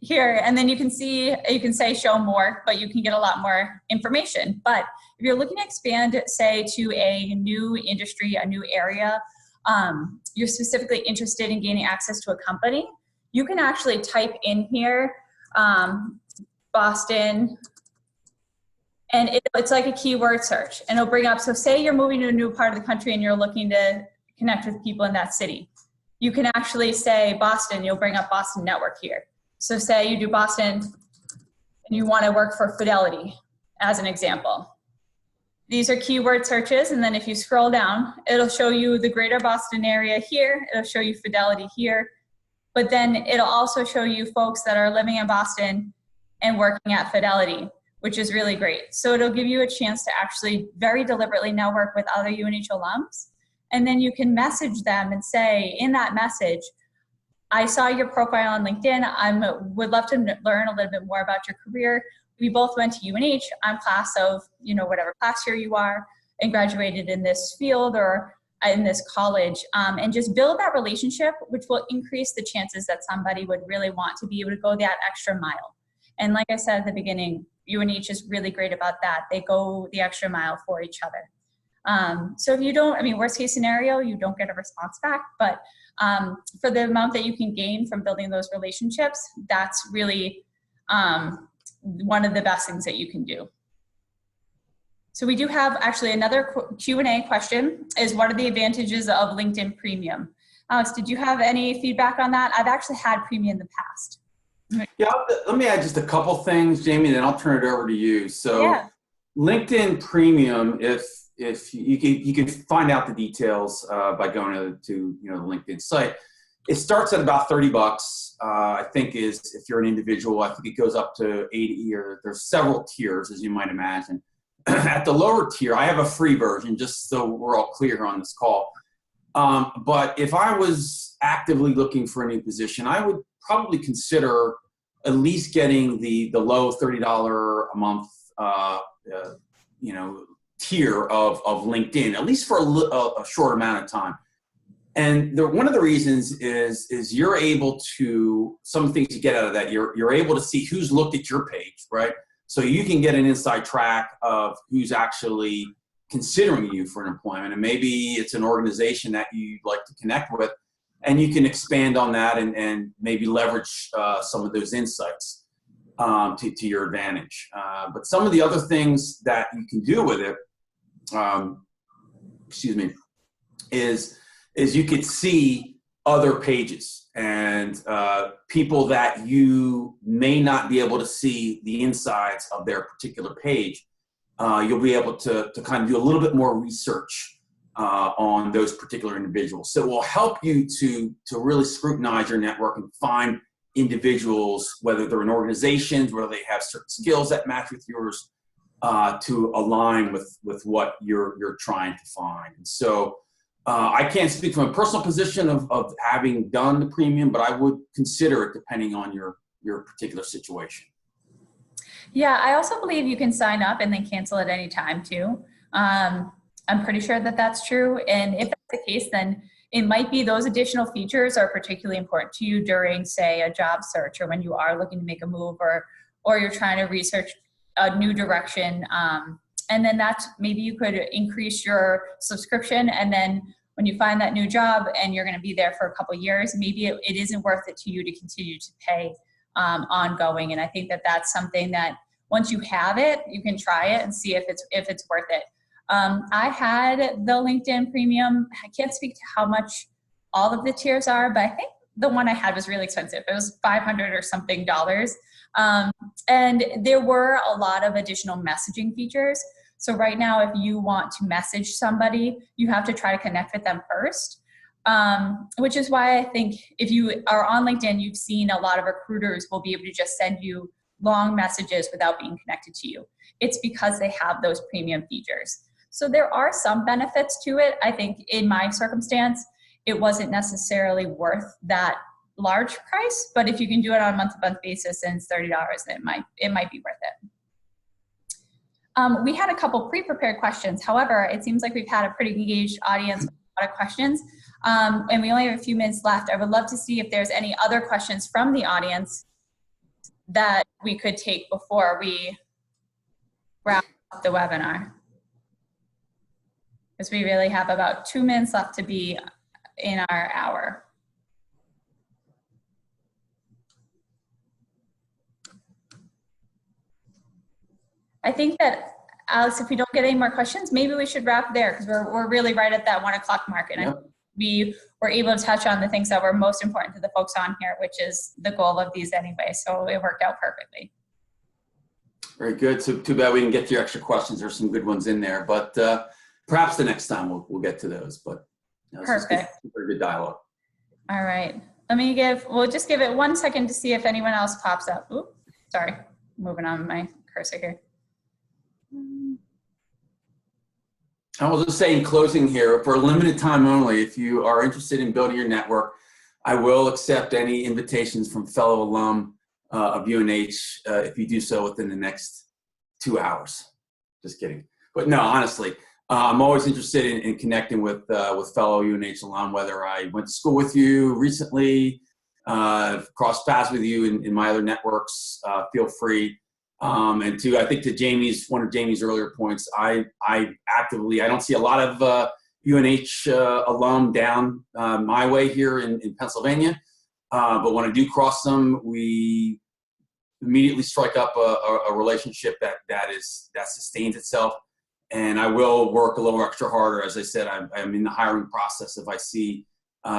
Here, and then you can see, you can say show more, but you can get a lot more information. But if you're looking to expand, say, to a new industry, a new area, you're specifically interested in gaining access to a company, you can actually type in here, Boston, and it's like a keyword search, and it'll bring up, so say you're moving to a new part of the country and you're looking to connect with people in that city. You can actually say Boston, you'll bring up Boston Network here. So say you do Boston and you want to work for Fidelity, as an example. These are keyword searches, and then if you scroll down, it'll show you the greater Boston area here, it'll show you Fidelity here, but then it'll also show you folks that are living in Boston and working at Fidelity, which is really great. So it'll give you a chance to actually very deliberately network with other UNH alums, and then you can message them and say in that message, I saw your profile on LinkedIn. I would love to learn a little bit more about your career. We both went to UNH. I'm class of, whatever class year you are, and graduated in this field or in this college. And just build that relationship, which will increase the chances that somebody would really want to be able to go that extra mile. And like I said at the beginning, UNH is really great about that. They go the extra mile for each other. So if you don't, worst case scenario, you don't get a response back, but for the amount that you can gain from building those relationships, that's really one of the best things that you can do. So we do have actually another Q&A question, is what are the advantages of LinkedIn Premium? Alex, did you have any feedback on that? I've actually had Premium in the past. Yeah, let me add just a couple things, Jamie, then I'll turn it over to you. So. Yeah. LinkedIn Premium, if you can find out the details by going to the LinkedIn site. It starts at about $30. I think is if you're an individual. I think it goes up to 80, or there's several tiers, as you might imagine. At the lower tier, I have a free version, just so we're all clear on this call. But if I was actively looking for a new position, I would probably consider at least getting the low $30 a month tier of LinkedIn, at least for a short amount of time. And one of the reasons is you're able to, some things you get out of that, you're able to see who's looked at your page, right? So you can get an inside track of who's actually considering you for an employment. And maybe it's an organization that you'd like to connect with, and you can expand on that and maybe leverage some of those insights to your advantage. But some of the other things that you can do with it, is you could see other pages and people that you may not be able to see the insides of their particular page. You'll be able to kind of do a little bit more research on those particular individuals. So it will help you to really scrutinize your network and find individuals, whether they're in organizations, whether they have certain skills that match with yours, to align with what you're trying to find. And so I can't speak from a personal position of having done the premium, but I would consider it depending on your particular situation. Yeah, I also believe you can sign up and then cancel at any time too. I'm pretty sure that that's true. And if that's the case, then it might be those additional features are particularly important to you during, say, a job search, or when you are looking to make a move, or you're trying to research a new direction. And then that's, maybe you could increase your subscription, and then when you find that new job and you're going to be there for a couple of years, maybe it isn't worth it to you to continue to pay ongoing. And I think that that's something that once you have it, you can try it and see if it's worth it. I had the LinkedIn Premium. I can't speak to how much all of the tiers are, but I think the one I had was really expensive. It was $500 or something dollars. And there were a lot of additional messaging features. So right now, if you want to message somebody, you have to try to connect with them first, which is why I think if you are on LinkedIn, you've seen a lot of recruiters will be able to just send you long messages without being connected to you. It's because they have those premium features. So there are some benefits to it. I think in my circumstance, it wasn't necessarily worth that large price, but if you can do it on a month-to-month basis and it's $30, then it might be worth it. We had a couple pre-prepared questions. However, it seems like we've had a pretty engaged audience with a lot of questions, and we only have a few minutes left. I would love to see if there's any other questions from the audience that we could take before we wrap up the webinar, because we really have about 2 minutes left to be in our hour. I think that, Alex, if we don't get any more questions, maybe we should wrap there, because we're really right at that 1 o'clock mark. And Yep. we were able to touch on the things that were most important to the folks on here, which is the goal of these anyway. So it worked out perfectly. Very good. So too bad we didn't get to your extra questions. There's some good ones in there, but perhaps the next time we'll get to those. But Perfect. Very good dialogue. All right. We'll just give it 1 second to see if anyone else pops up. Oops, sorry. Moving on my cursor here. I will just say in closing here, for a limited time only, if you are interested in building your network, I will accept any invitations from fellow alum of UNH if you do so within the next 2 hours. Just kidding. But no, honestly, I'm always interested in connecting with fellow UNH alum, whether I went to school with you recently, crossed paths with you in my other networks, feel free. And I think to one of Jamie's earlier points, I don't see a lot of UNH alum down my way here in Pennsylvania. But when I do cross them, we immediately strike up a relationship that sustains itself. And I will work a little extra harder. As I said, I'm in the hiring process. If I see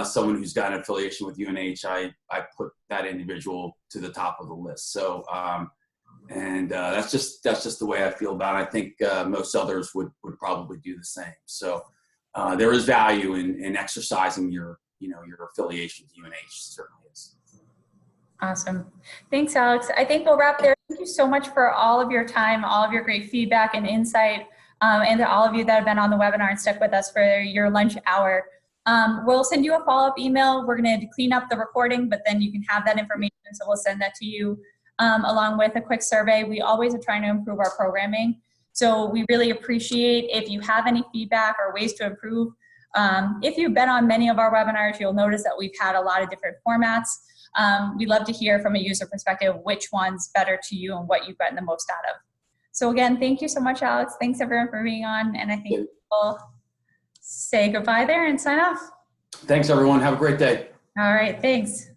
someone who's got an affiliation with UNH, I put that individual to the top of the list. So, And that's just the way I feel about it. I think most others would probably do the same. So there is value in exercising your affiliation to UNH. Certainly is. Awesome. Thanks, Alex. I think we'll wrap there. Thank you so much for all of your time, all of your great feedback and insight, and to all of you that have been on the webinar and stuck with us for your lunch hour. We'll send you a follow-up email. We're going to clean up the recording, but then you can have that information, so we'll send that to you along with a quick survey. We always are trying to improve our programming, so we really appreciate if you have any feedback or ways to improve. If you've been on many of our webinars, you'll notice that we've had a lot of different formats. We'd love to hear from a user perspective which one's better to you and what you've gotten the most out of. So again, thank you so much, Alex. Thanks everyone for being on, and I think we'll say goodbye there and sign off. Thanks, everyone. Have a great day. All right, thanks.